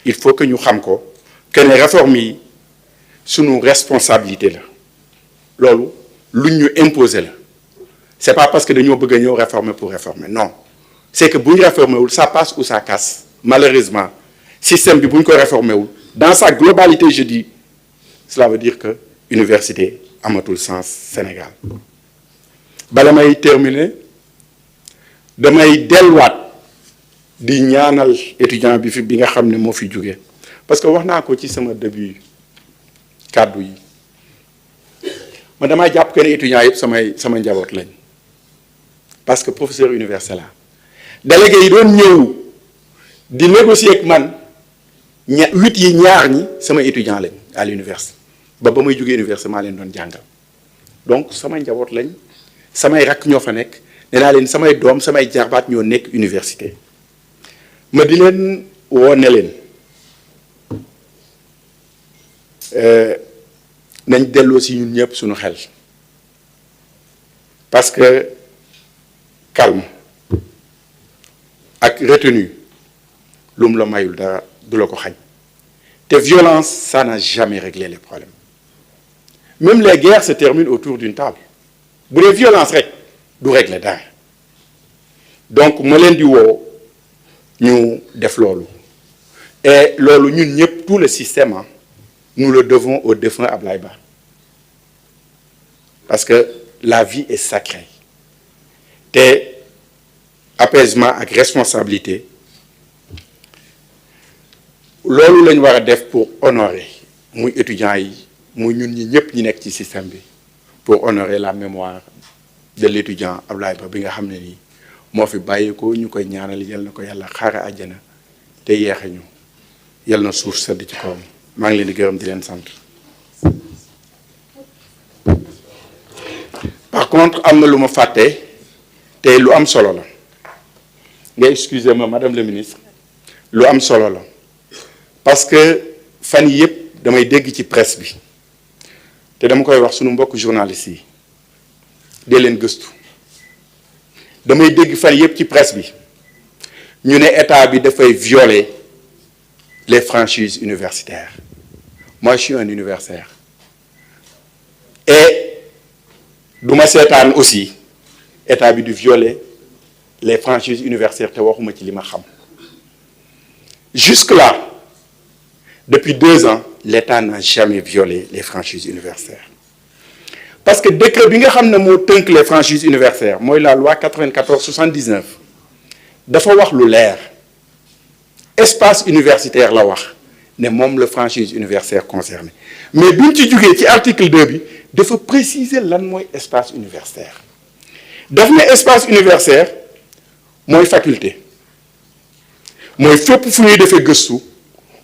il faut que ñu xam ko que ne réforme yi sunu responsabilité la loolu luñ ñu imposer la c'est pas parce que dañoo bëgg a ñëw réformer pour réformer non c'est que bu ñu réformer wul ça passe ou ça casse malheureusement système bi bu ñu ko réformer wul dans sa globalité je dis cela veut dire que université amatul sens Sénégal bala may terminer damay delluwaat di ñaanal étudiant bi nga xam ne moo fi jóge parce que wax naa ko ci sama début kàddu yi man damaa jàpp que ne étudiants yëpp sama njaboot lañ parce que professeur université la délégué yi doon ñëw di négocier ak man 8 yi ñaar ñi sama étudiant lañ à l'université ba may jógee université maa leen doon jàngal donc sama njaboot lañ samay rakk ñoo fa nekk nee naa leen samay doom samay jarbaat ñoo nekk université ma di leen woo ne leen nañ delloo si ñun ñëpp suñu xel parce que calme ak retenue lu mu la mayul dara du la ko xañ te violence ça n'a jamais réglé les problèmes même les guerres se terminent autour d'une table bu dee violence rek du régler dara donc ma leen di woo ñu def loolu et loolu ñun ñëpp tout le système nous le devons au défunt Ablaye Ba parce que la vie est sacrée te apaisement ak responsabilité loolu lañu war a def pour honorer muy étudiants yi muy ñun ñi ñëpp ñi nekk ci système bi pour honorer la mémoire de l'étudiant Ablaye Ba bi nga xam ne nii moo fi bàyyi ko ñu koy ñaanal yal na ko yàlla xaare àjjana te yeexe ñu yal na suuf sedd ci kawam maa ngi leen di gërëm di leen sant. par contre am na lu ma fàtte te lu am solo la nga excusez-moi madame le ministre lu am solo la parce que fan yii yëpp damay dégg ci presse bi te dama koy wax sunu mbokk journalistes yi dee leen gëstu damay dégg fan yëpp ci presse bi ñu ne état bi dafay violer les franchises universitaires moi je suis un universitaire et du ma seetaan aussi état bi du violer les franchises universitaires te waxuma ci li ma xam jusque-là depuis 2 ans l'État n'a jamais violé les franchises universitaires parce que décret bi nga xam ne moo tënk les franchises universitaires mooy la loi 94/79 dafa wax lu leer espace universitaire la wax ne moom la franchise universitaire concernée mais bi ñu ci jógee ci article 2 bi dafa préciser lan mooy espace universitaire daf ne espace universitaire mooy faculté mooy fépp fu ñuy defee gëstu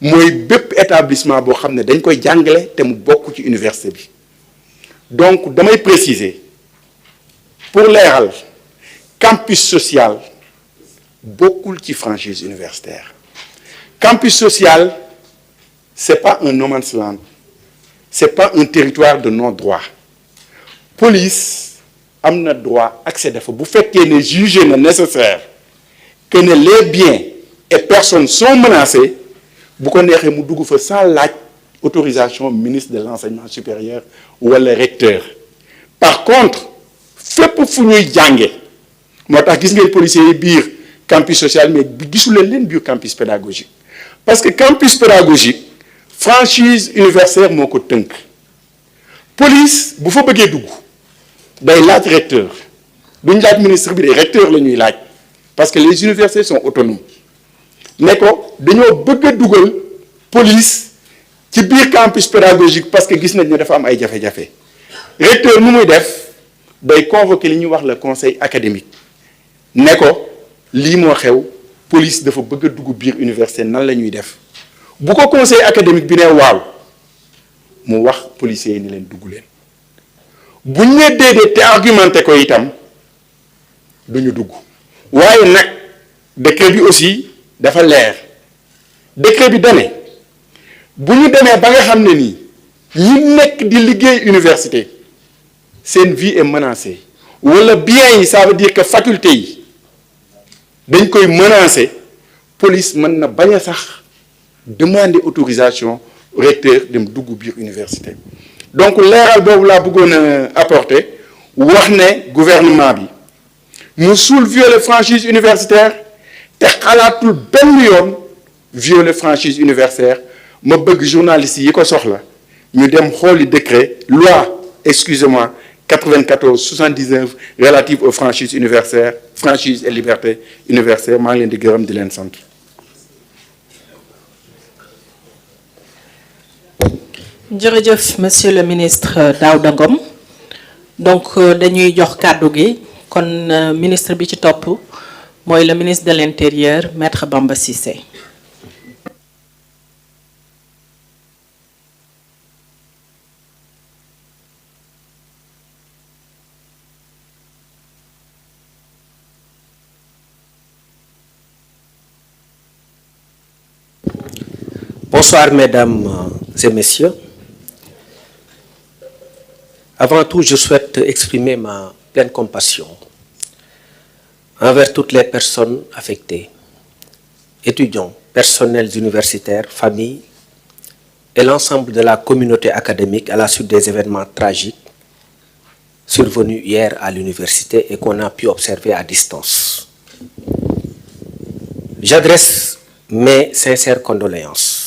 mooy bépp établissement boo xam ne dañ koy jàngale te mu bokk ci université bi donc damay préciser pour leeral campus social bokkul ci franchise universitaire campus social c'est pas un no man's land c'est pas un territoire de non-droit police am na droit accéder fa bu fekkee ne jugé na nécessaire que ne les biens et personnes sont menacées bu ko neexee mu dugg fa sans laaj autorisation ministre de l'enseignement supérieur wala recteur par contre fépp fu ñuy jànge moo tax gis ngeen policiers yi biir campus social mais gisuleen leen biir campus pédagogique parce que campus pédagogique franchise universitaire moo ko tënk police bu fa bëggee dugg day laaj recteur duñ laaj ministre bi de recteur la ñuy laaj parce que les universités sont autonomes ne ko dañoo bëgg a dugal police ci biir campus pédagogique parce que gis nañ ne dafa am ay jafe-jafe recteur nu muy def day convoquer li ñuy wax le conseil académique ne ko lii moo xew police dafa bëgg a dugg biir université nan la ñuy def bu ko conseil académique bi ne waaw mu wax policiers yi ni leen dugg leen buñ ne déedéet te argumenté ko itam duñu dugg waaye nag décret bi aussi dafa leer décret bi dane bu ñu demee ba nga xam ne nii ñi nekk di liggéey université seen vie est menacée wala bien yi ça veut dire que faculté yi dañ koy menacer police mën na bañ a sax demander autorisation au recteur de dugg biir université. Donc leeral boobu laa bëggoon a apporter wax ne gouvernement bi musul violer franchise universitaire te xalaatul benn yoon violer franchise universitaire. Ma bëgg journaliste yi ko soxla ñu dem xooli décret loi excusez-moi 94/79 relative aux franchises universitaires franchise et liberté universitaire maa ngi leen di gërëm di leen sant. jërëjëf monsieur le ministre Daouda Ngom donc dañuy jox kàddu gi kon ministre bi ci topp mooy le ministre de l'intérieur maître Bamba Cissé. Bonsoir mesdames et messieurs. Avant tout, je souhaite exprimer ma pleine compassion envers toutes les personnes affectées, étudiants, personnels universitaires, familles et l'ensemble de la communauté académique à la suite des événements tragiques survenus hier à l'université et qu'on a pu observer à distance. J'adresse mes sincères condoléances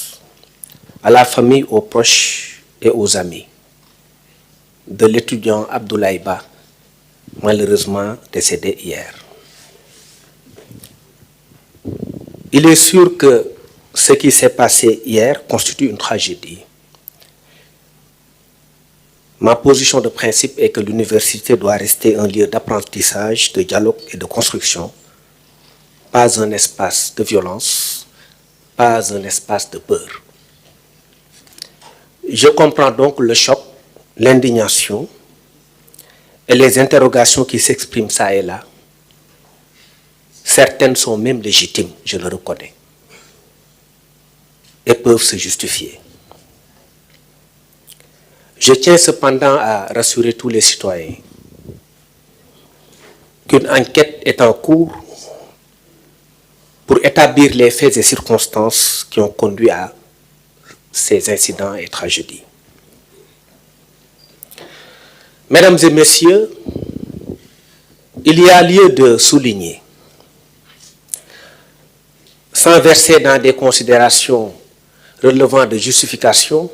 à la famille, aux proches et aux amis de l'étudiant Abdoulaye Ba, malheureusement décédé hier. Il est sûr que ce qui s'est passé hier constitue une tragédie. Ma position de principe est que l'université doit rester un lieu d'apprentissage, de dialogue et de construction, pas un espace de violence, pas un espace de peur. Je comprends donc le choc, l'indignation et les interrogations qui s'expriment ça et là. Certaines sont même légitimes, je le reconnais, et peuvent se justifier. Je tiens cependant à rassurer tous les citoyens qu'une enquête est en cours pour établir les faits et circonstances qui ont conduit à ces incidents et tragédies. Mesdames et messieurs, il y a lieu de souligner, sans verser dans des considérations relevant de justification,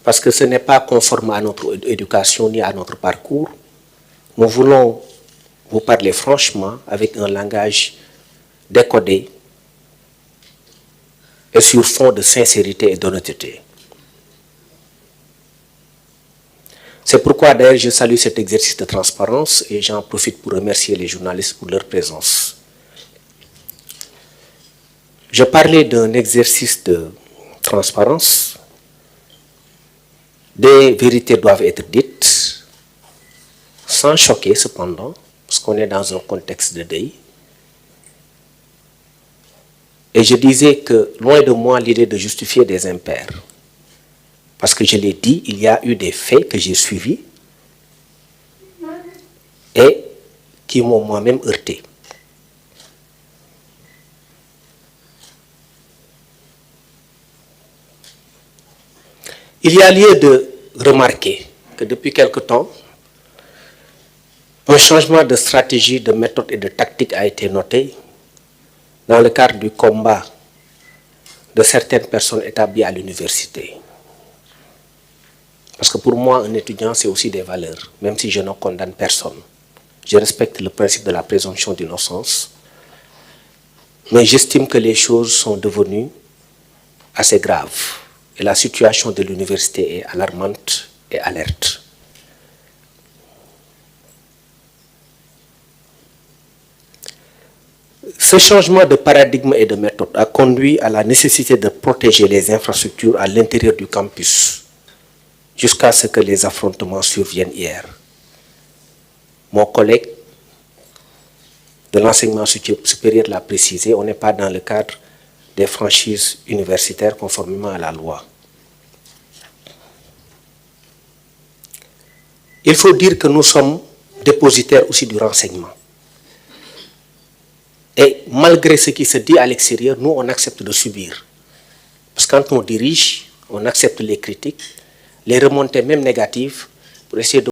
parce que ce n'est pas conforme à notre éducation ni à notre parcours, nous voulons vous parler franchement avec un langage décodé et sur fond de sincérité et d'honnêteté. C'est pourquoi d'ailleurs je salue cet exercice de transparence et j'en profite pour remercier les journalistes pour leur présence. Je parlais d'un exercice de transparence. Des vérités doivent être dites, sans choquer cependant, parce qu'on est dans un contexte de deuil. Et je disais que, loin de moi l'idée de justifier des impairs, parce que je l'ai dit, il y a eu des faits que j'ai suivis et qui m'ont moi-même heurté. Il y a lieu de remarquer que depuis quelque temps, un changement de stratégie, de méthode et de tactique a été noté dans le cadre du combat de certaines personnes établies à l'université. Parce que pour moi, un étudiant, c'est aussi des valeurs, même si je ne condamne personne. Je respecte le principe de la présomption d'innocence, mais j'estime que les choses sont devenues assez graves. Et la situation de l'université est alarmante et alerte. Ce changement de paradigme et de méthode a conduit à la nécessité de protéger les infrastructures à l'intérieur du campus jusqu'à ce que les affrontements surviennent hier. Mon collègue de l'enseignement supérieur l'a précisé, on n'est pas dans le cadre des franchises universitaires conformément à la loi. Il faut dire que nous sommes dépositaires aussi du renseignement. Et malgré ce qui se dit à l'extérieur, nous, on accepte de subir. Parce que quand on dirige, on accepte les critiques, les remontées même négatives, pour essayer de